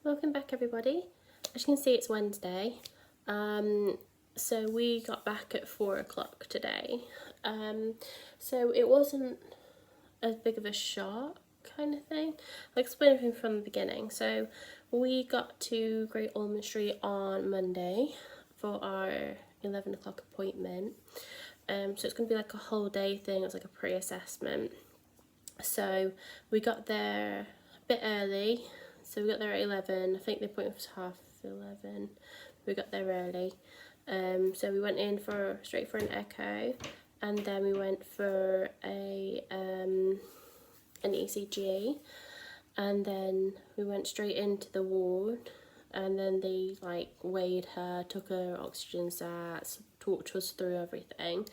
Welcome back everybody. As you can see, it's Wednesday. So we got back at 4 o'clock today. So it wasn't as big of a shock kind of thing. I'll explain everything from the beginning. So we got to Great Ormond Street on Monday for our 11 o'clock appointment. So it's going to be like a whole day thing. It was like a pre-assessment. So we got there a bit early. So we got there at 11. I think the appointment was 11:30. We got there early. So we went in straight for an echo, and then we went for an ECG, and then we went straight into the ward, and then they weighed her, took her oxygen sats, talked us through everything,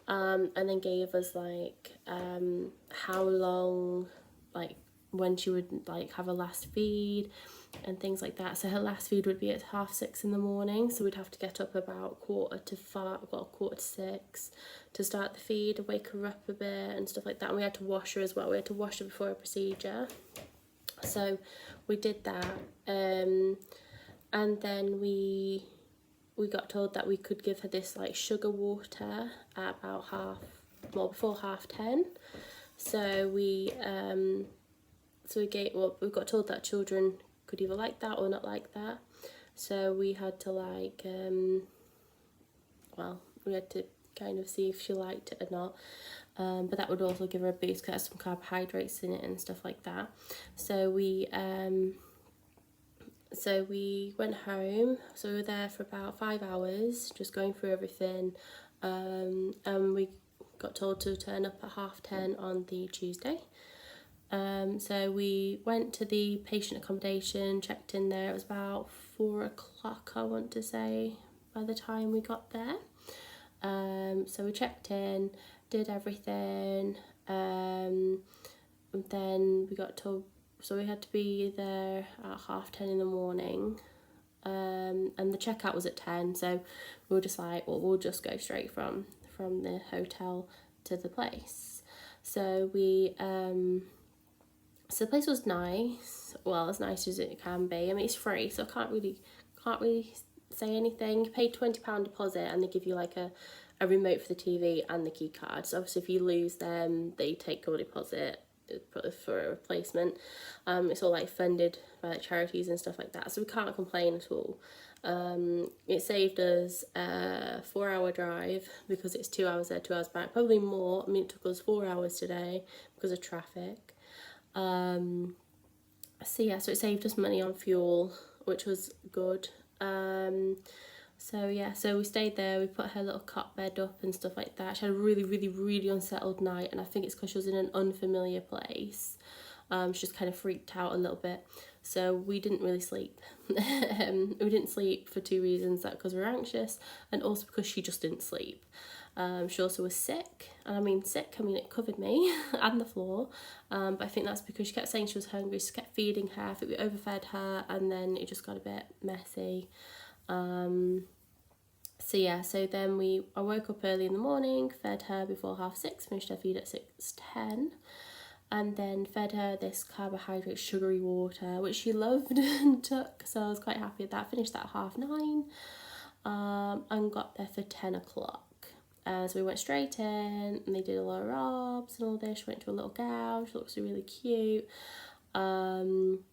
and then gave us how long, when she would have a last feed and things like that. So her last feed would be at 6:30 in the morning, so we'd have to get up about 6:45 to start the feed, wake her up a bit and stuff like that. And we had to wash her as well. We had to wash her before a procedure, so we did that, and then we got told that we could give her this sugar water at about before 10:30. So we got told that children could either like that or not like that. So we had to we had to kind of see if she liked it or not. But that would also give her a boost because it has some carbohydrates in it and stuff like that. So we went home. So we were there for about 5 hours, just going through everything. And we got told to turn up at 10:30 on the Tuesday. So we went to the patient accommodation, checked in there. It was about 4 o'clock, I want to say, by the time we got there. So we checked in, did everything, and then we got told, so we had to be there at 10:30 in the morning, and the checkout was at 10, so we were just we'll just go straight from the hotel to the place. So so the place was nice, well, as nice as it can be. I mean, it's free, so I can't really say anything. You pay £20 deposit and they give you a remote for the TV and the key card. So obviously if you lose them, they take your deposit for a replacement. It's all funded by charities and stuff like that, so we can't complain at all. It saved us a 4-hour drive because it's 2 hours there, 2 hours back, probably more. I mean, it took us 4 hours today because of traffic. So it saved us money on fuel, which was good. So we stayed there. We put her little cot bed up and stuff like that. She had a really, really, really unsettled night, and I think it's because she was in an unfamiliar place. She just kind of freaked out a little bit, so we didn't really sleep. We didn't sleep for 2 reasons: that because we were anxious, and also because she just didn't sleep. She also was sick, and I mean it covered me and the floor, but I think that's because she kept saying she was hungry. She kept feeding her. I think we overfed her, and then it just got a bit messy. So then I woke up early in the morning, fed her before 6:30, finished her feed at 6:10, and then fed her this carbohydrate sugary water, which she loved and took, so I was quite happy with that. Finished that at 9:30, and got there for 10 o'clock. So we went straight in, and they did a lot of robs and all this. She went to a little gal. She looks really cute. And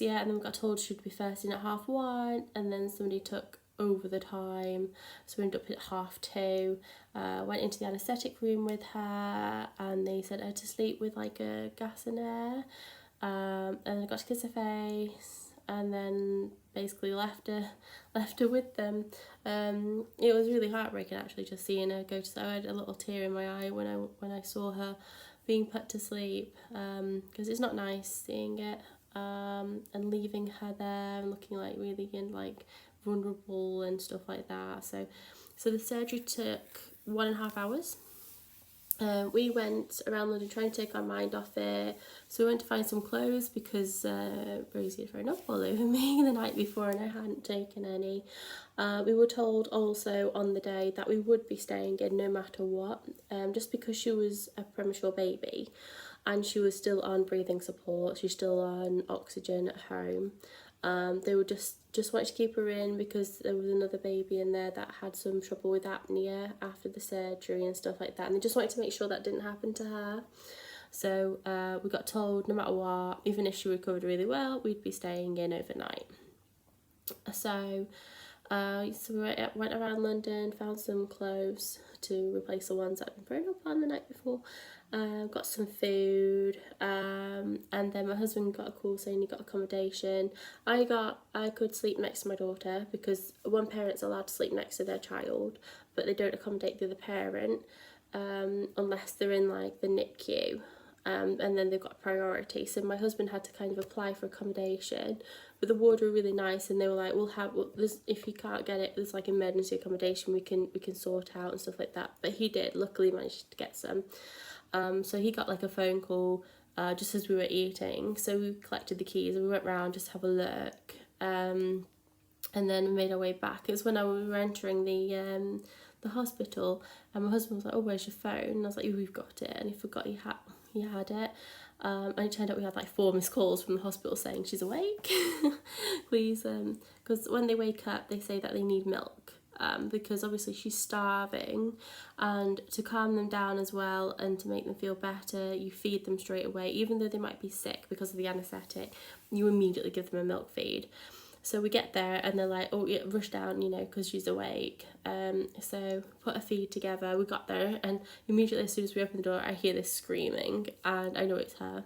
then we got told she'd be first in at 1:30, and then somebody took over the time, so we ended up at 2:30. Went into the anaesthetic room with her, and they sent her to sleep with a gas and air, and I got to kiss her face, and then basically left her with them. It was really heartbreaking actually, just seeing her go to sleep. I had a little tear in my eye when I saw her being put to sleep, because it's not nice seeing it, and leaving her there and looking really vulnerable and stuff like that. So the surgery took 1.5 hours. We went around London trying to take our mind off it. So we went to find some clothes because Rosie had thrown up all over me the night before and I hadn't taken any. We were told also on the day that we would be staying in no matter what, just because she was a premature baby and she was still on breathing support. She's still on oxygen at home. They were just wanted to keep her in because there was another baby in there that had some trouble with apnea after the surgery and stuff like that, and they just wanted to make sure that didn't happen to her. So we got told no matter what, even if she recovered really well, we'd be staying in overnight. So we went around London, found some clothes to replace the ones that had been thrown up on the night before, got some food, and then my husband got a call saying he got accommodation. I could sleep next to my daughter because one parent's allowed to sleep next to their child, but they don't accommodate the other parent unless they're in like the NICU. And then they've got priority. So my husband had to kind of apply for accommodation, but the ward were really nice, and they were like, if you can't get it, there's like emergency accommodation we can sort out and stuff like that. But he did, luckily managed to get some. So he got like a phone call just as we were eating. So we collected the keys and we went round just to have a look. And then we made our way back. It was when we were entering the hospital, and my husband was like, "Oh, where's your phone?" And I was like, "We've got it," and he forgot he had it. And it turned out we had like 4 missed calls from the hospital saying she's awake. Please, because when they wake up, they say that they need milk. Because obviously she's starving, and to calm them down as well and to make them feel better, you feed them straight away. Even though they might be sick because of the anaesthetic, you immediately give them a milk feed. So we get there and they're like, "Oh yeah, rush down, because she's awake." So put a feed together. We got there and immediately as soon as we open the door, I hear this screaming, and I know it's her.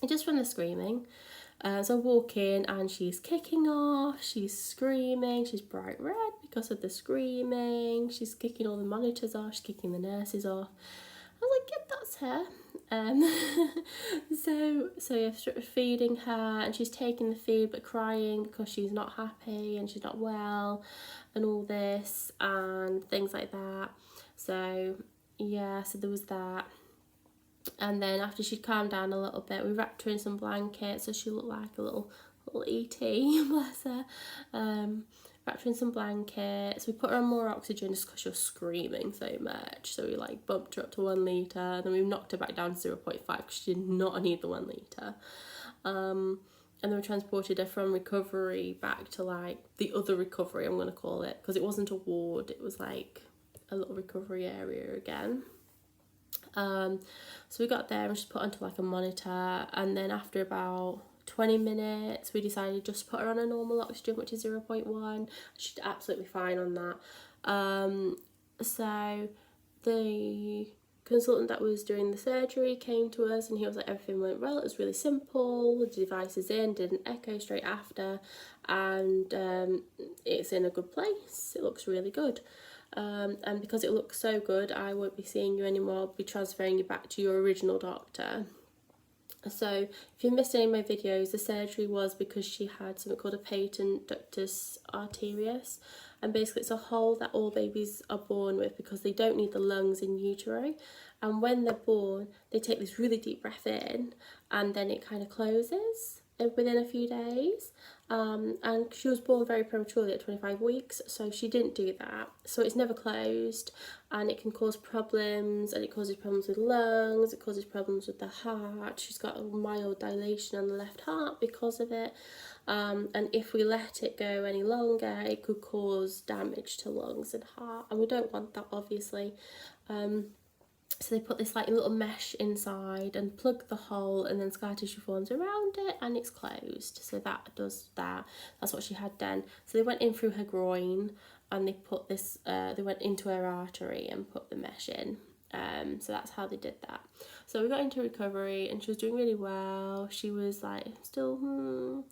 And just from the screaming, so I walk in and she's kicking off, she's screaming, she's bright red because of the screaming, she's kicking all the monitors off, she's kicking the nurses off. I was like, "Yep, that's her." So yeah, feeding her, and she's taking the feed but crying because she's not happy and she's not well and all this and things like that. So yeah, so there was that. And then after she'd calmed down a little bit, we wrapped her in some blankets so she looked like a little E.T. bless her. Wrapped her in some blankets. We put her on more oxygen just because she was screaming so much. So we like bumped her up to 1 litre. Then we knocked her back down to 0.5 because she did not need the 1 litre. And then we transported her from recovery back to like the other recovery, I'm going to call it, because it wasn't a ward, it was like a little recovery area again. So we got there and she's put onto like a monitor, and then after about 20 minutes we decided just to put her on a normal oxygen, which is 0.1. She's absolutely fine on that. So the consultant that was doing the surgery came to us and he was like, everything went well, it was really simple, the device is in, did an echo straight after, and it's in a good place, it looks really good. And because it looks so good, I won't be seeing you anymore, I'll be transferring you back to your original doctor. So if you missed any of my videos, the surgery was because she had something called a patent ductus arterius, and basically it's a hole that all babies are born with because they don't need the lungs in utero, and when they're born they take this really deep breath in and then it kind of closes within a few days. And she was born very prematurely at 25 weeks, so she didn't do that, so it's never closed, and it can cause problems, and it causes problems with lungs, it causes problems with the heart. She's got a mild dilation on the left heart because of it, and if we let it go any longer it could cause damage to lungs and heart, and we don't want that obviously. So they put this like little mesh inside and plug the hole, and then scar tissue forms around it and it's closed. So that does that. That's what she had done. So they went in through her groin and they put this, they went into her artery and put the mesh in. So that's how they did that. So we got into recovery and she was doing really well. She was like still,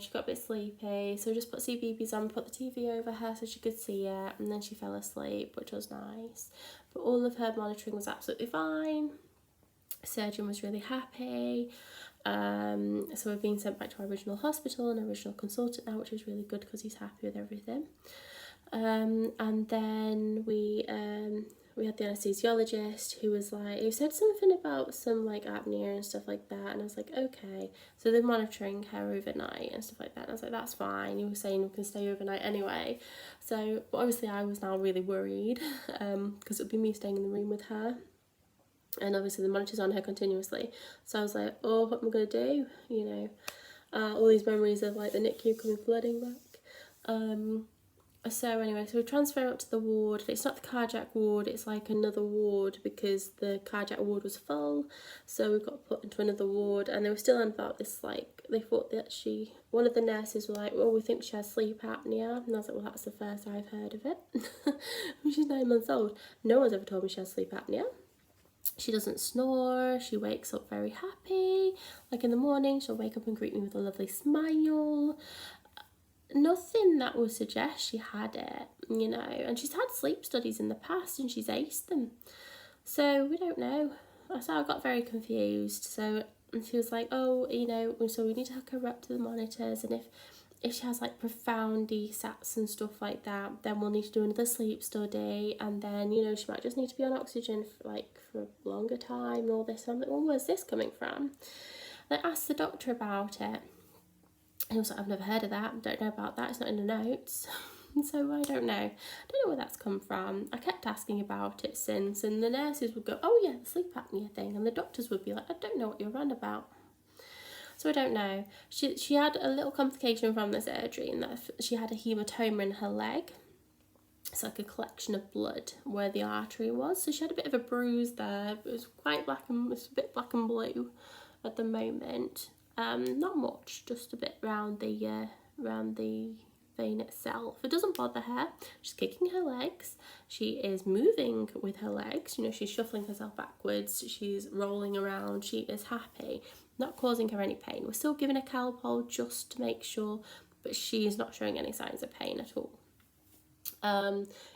she got a bit sleepy, so we just put CBeebies on, put the TV over her so she could see it, and then she fell asleep, which was nice. But all of her monitoring was absolutely fine. Surgeon was really happy. So we're being sent back to our original hospital and our original consultant now, which is really good because he's happy with everything. And then we had the anesthesiologist who was like, he said something about some like apnea and stuff like that, and I was like, okay. So they're monitoring her overnight and stuff like that, and I was like, that's fine. He was saying we can stay overnight anyway. So but obviously I was now really worried because it would be me staying in the room with her, and obviously the monitor's on her continuously. So I was like, oh, what am I gonna do, All these memories of like the NICU coming flooding back. So anyway, so we transfer up to the ward. It's not the cardiac ward, it's like another ward because the cardiac ward was full. So we got put into another ward, and they were still on about this, like, they thought that one of the nurses were like, well, we think she has sleep apnea. And I was like, well, that's the first I've heard of it. She's 9 months old. No one's ever told me she has sleep apnea. She doesn't snore, she wakes up very happy. Like in the morning, she'll wake up and greet me with a lovely smile. Nothing that would suggest she had it, you know, and she's had sleep studies in the past and she's aced them. So we don't know. So I got very confused. So she was like, oh, you know, so we need to hook her up to the monitors, and if she has like profound desats and stuff like that, then we'll need to do another sleep study, and then, you know, she might just need to be on oxygen for a longer time and all this. And I'm like, well, where's this coming from? And I asked the doctor about it. And he was like, I've never heard of that, don't know about that, it's not in the notes. So I don't know where that's come from. I kept asking about it since, and the nurses would go, oh yeah, the sleep apnea thing, and the doctors would be like, I don't know what you're on about. So I don't know. She had a little complication from the surgery in that she had a hematoma in her leg. It's like a collection of blood where the artery was. So she had a bit of a bruise there. It was quite it's a bit black and blue at the moment. Not much, just a bit round the vein itself. It doesn't bother her. She's kicking her legs. She is moving with her legs. You know, she's shuffling herself backwards. She's rolling around. She is happy. Not causing her any pain. We're still giving her Calpol just to make sure, but she is not showing any signs of pain at all.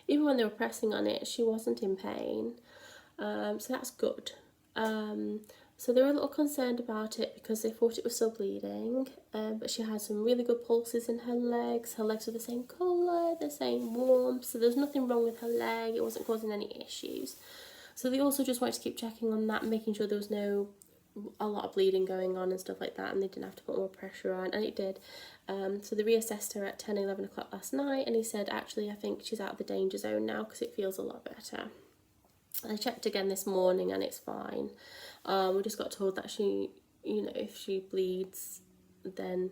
Even when they were pressing on it, she wasn't in pain. So that's good. So they were a little concerned about it because they thought it was still bleeding, but she had some really good pulses in her legs. Her legs were the same colour, the same warmth, so there's nothing wrong with her leg. It wasn't causing any issues. So they also just wanted to keep checking on that, making sure there was a lot of bleeding going on and stuff like that, and they didn't have to put more pressure on, and it did. So they reassessed her at 10, 11 o'clock last night, and he said, actually, I think she's out of the danger zone now because it feels a lot better. I checked again this morning and it's fine. We just got told that she, you know, if she bleeds, then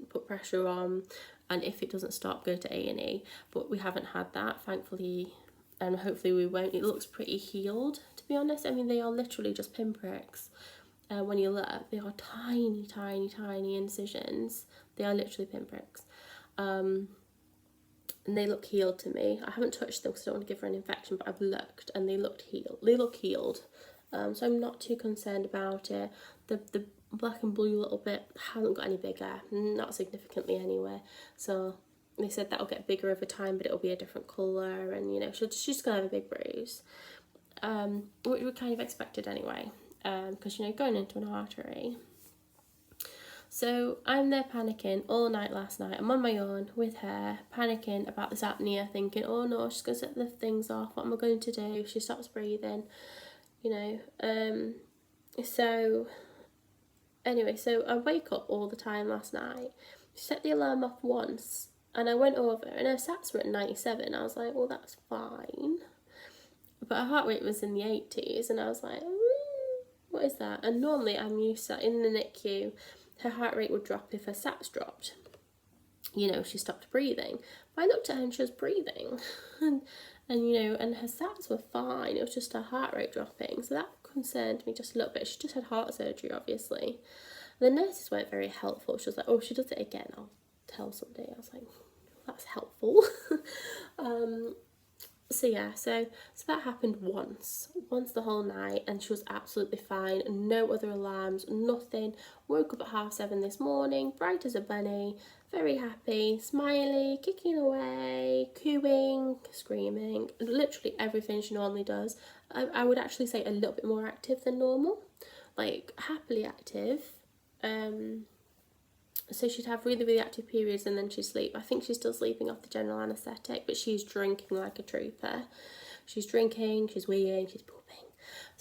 put pressure on, and if it doesn't stop, go to A&E. But we haven't had that, thankfully, and hopefully we won't. It looks pretty healed, to be honest. I mean, they are literally just pinpricks. When you look, they are tiny, tiny, tiny incisions. They are literally pinpricks. And they look healed to me. I haven't touched them because I don't want to give her an infection, but I've looked and they look healed. So I'm not too concerned about it. The black and blue little bit hasn't got any bigger, not significantly anyway. So they said that'll get bigger over time, but it'll be a different colour, and, you know, she's gonna have a big bruise. Which we kind of expected anyway, because, you know, going into an artery. So I'm there panicking all night last night. I'm on my own with her, panicking about this apnea, thinking, oh no, she's going to set the things off. What am I going to do if she stops breathing? You know, so anyway, so I wake up all the time last night. She set the alarm off once, and I went over, and her sats were at 97. I was like, well, that's fine. But her heart rate was in the 80s, and I was like, what is that? And normally I'm used to that in the NICU. Her heart rate would drop if her sats dropped. You know, she stopped breathing. But I looked at her and she was breathing. and you know, and her sats were fine. It was just her heart rate dropping. So that concerned me just a little bit. She just had heart surgery, obviously. The nurses weren't very helpful. She was like, oh, if she does it again, I'll tell somebody. I was like, that's helpful. So yeah, so that happened once the whole night, and she was absolutely fine. No other alarms, nothing. Woke up at 7:30 this morning, bright as a bunny, very happy, smiley, kicking away, cooing, screaming, literally everything she normally does. I would actually say a little bit more active than normal, like happily active. So she'd have really, really active periods and then she'd sleep. I think she's still sleeping off the general anaesthetic, but she's drinking like a trooper. She's drinking, she's weeing, she's pooping.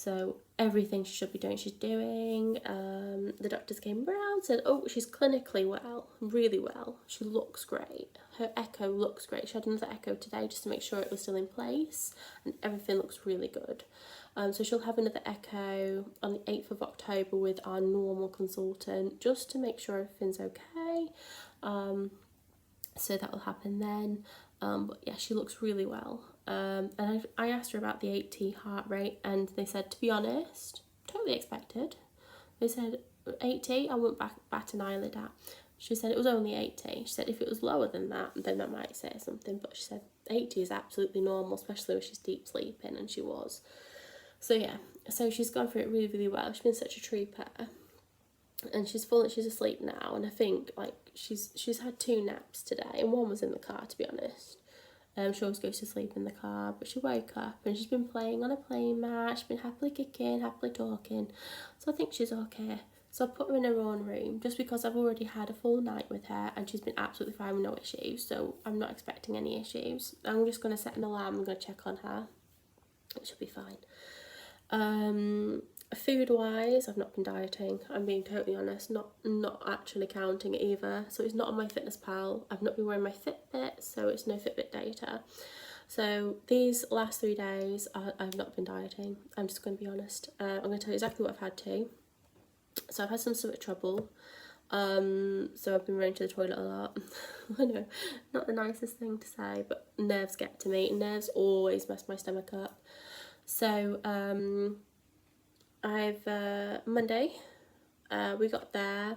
So everything she should be doing, she's doing. The doctors came around, said, oh, she's clinically well, really well. She looks great. Her echo looks great. She had another echo today just to make sure it was still in place, and everything looks really good. So she'll have another echo on the 8th of October with our normal consultant, just to make sure everything's okay. So that will happen then. But yeah, she looks really well. And I asked her about the 80 heart rate, and they said, to be honest, totally expected. They said 80, I wouldn't bat an eyelid at. She said it was only 80. She said if it was lower than that, then I might say something. But she said 80 is absolutely normal, especially when she's deep sleeping, and she was. So yeah, so she's gone through it really, really well. She's been such a trooper. And she's asleep now, and I think like she's had 2 naps today, and one was in the car, to be honest. She always goes to sleep in the car, but she woke up and she's been playing on a playing mat. She's been happily kicking, happily talking, so I think she's okay. So I put her in her own room just because I've already had a full night with her and she's been absolutely fine with no issues, so I'm not expecting any issues. I'm just going to set an alarm and go check on her. It should be fine. Food wise, I've not been dieting. I'm being totally honest, not actually counting it either. So it's not on my Fitness Pal. I've not been wearing my Fitbit, so it's no Fitbit data. So these last 3 days, I've not been dieting. I'm just going to be honest. I'm going to tell you exactly what I've had to. So I've had some stomach trouble. So I've been running to the toilet a lot. I know, not the nicest thing to say, but nerves get to me. Nerves always mess my stomach up. So Monday, we got there.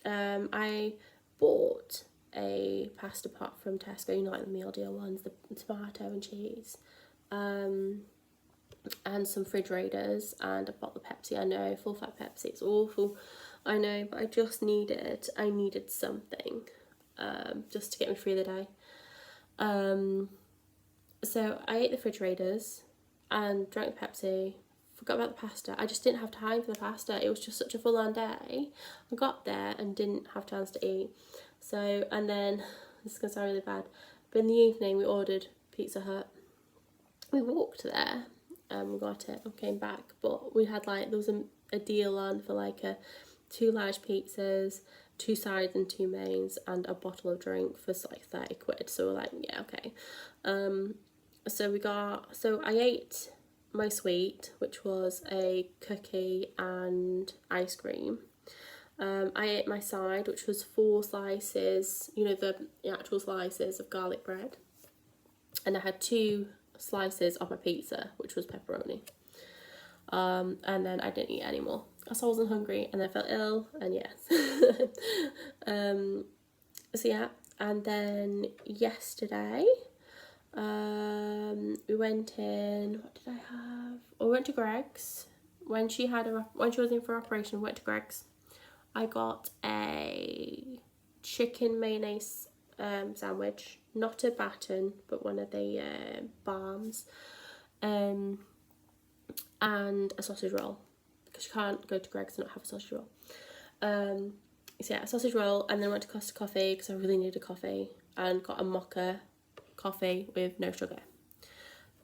I bought a pasta pot from Tesco, you know, like the meal deal ones, the tomato and cheese, and some fridge raiders, and a bottle of Pepsi. I know, full fat Pepsi, it's awful, I know, but I needed something, just to get me through the day. So I ate the fridge raiders and drank the Pepsi. Forgot about the pasta. I just didn't have time for the pasta. It was just such a full-on day. I got there and didn't have chance to eat. So, and then, this is going to sound really bad, but in the evening we ordered Pizza Hut. We walked there, we got it and came back, but we had like, there was a deal on for like 2 large pizzas, 2 sides and 2 mains, and a bottle of drink for like 30 quid. So we're like, yeah, okay. So I ate my sweet, which was a cookie and ice cream. I ate my side, which was 4 slices, you know, the actual slices of garlic bread. And I had 2 slices of my pizza, which was pepperoni. And then I didn't eat any more. So I wasn't hungry, and I felt ill, and yes. So yeah, and then yesterday, we went in, what did I have? We went to Greg's. When she was in for operation, we went to Greg's. I got a chicken mayonnaise sandwich, not a baton, but one of the bars, and a sausage roll, because you can't go to Greg's and not have a sausage roll. So yeah, a sausage roll, and then went to Costa Coffee because I really needed a coffee, and got a mocha coffee with no sugar.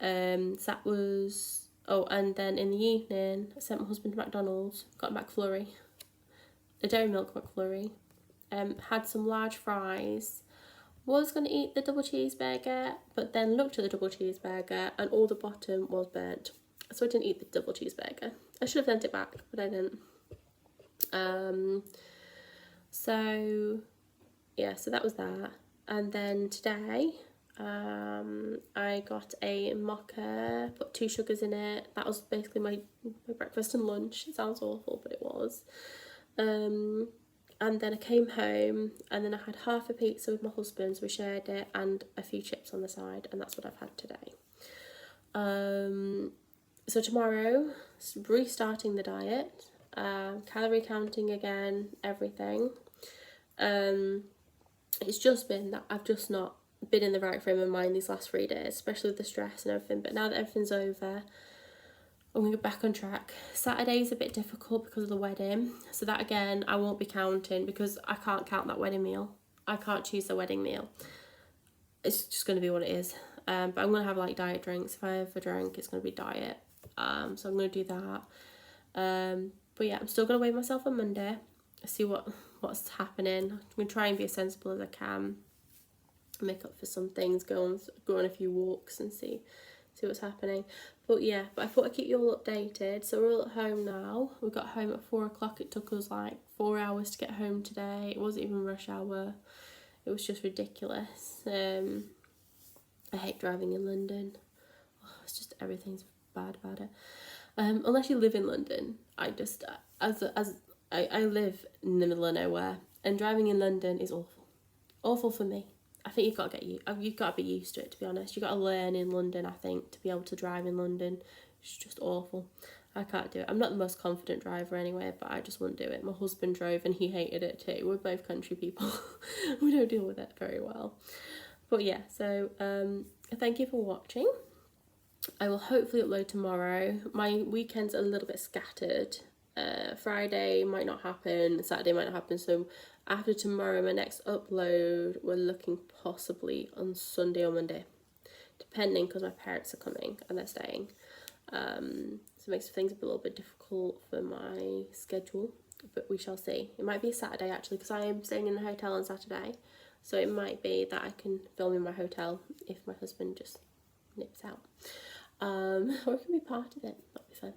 So that was, and then in the evening I sent my husband to McDonald's, got a McFlurry, a dairy milk McFlurry, had some large fries, was going to eat the double cheeseburger, but then looked at the double cheeseburger and all the bottom was burnt, so I didn't eat the double cheeseburger. I should have sent it back, but I didn't. So yeah, so that was that. And then today, I got a mocha, put 2 sugars in it. That was basically my breakfast and lunch. It sounds awful, but it was. And then I came home, and then I had half a pizza with my husband, so we shared it, and a few chips on the side, and that's what I've had today. So tomorrow, restarting the diet, calorie counting again, everything. It's just been that I've just not been in the right frame of mind these last 3 days, especially with the stress and everything, but now that everything's over, I'm going to get back on track. Saturday's a bit difficult because of the wedding, so that again I won't be counting, because I can't count that wedding meal. I can't choose the wedding meal. It's just going to be what it is. But I'm going to have like diet drinks. If I have a drink, it's going to be diet. So I'm going to do that. But yeah, I'm still going to weigh myself on Monday, see what's happening. I'm going to try and be as sensible as I can, make up for some things, go on a few walks and see what's happening. But yeah, I thought I'd keep you all updated. So we're all at home now. We got home at 4 o'clock. It took us like 4 hours to get home today. It wasn't even rush hour. It was just ridiculous. I hate driving in London. It's just, everything's bad about it. Unless you live in London. I live in the middle of nowhere, and driving in London is awful for me. I think you've got to be used to it, to be honest. You've got to learn in London, I think, to be able to drive in London. It's just awful. I can't do it. I'm not the most confident driver anyway, but I just wouldn't do it. My husband drove and he hated it too. We're both country people. We don't deal with it very well. But yeah, so thank you for watching. I will hopefully upload tomorrow. My weekend's a little bit scattered. Friday might not happen, Saturday might not happen, so after tomorrow, my next upload, we're looking possibly on Sunday or Monday, depending, because my parents are coming and they're staying. So it makes things a little bit difficult for my schedule, but we shall see. It might be a Saturday actually, because I am staying in the hotel on Saturday, so it might be that I can film in my hotel if my husband just nips out. Or it can be part of it. That'll be fun.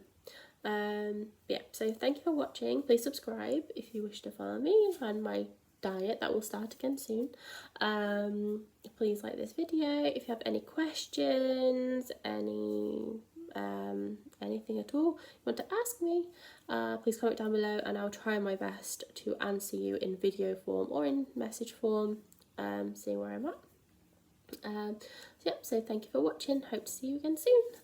Yeah, so thank you for watching. Please subscribe if you wish to follow me and my diet that will start again soon. Please like this video. If you have any questions, anything at all you want to ask me, please comment down below and I'll try my best to answer you in video form or in message form, seeing where I'm at. So thank you for watching. Hope to see you again soon.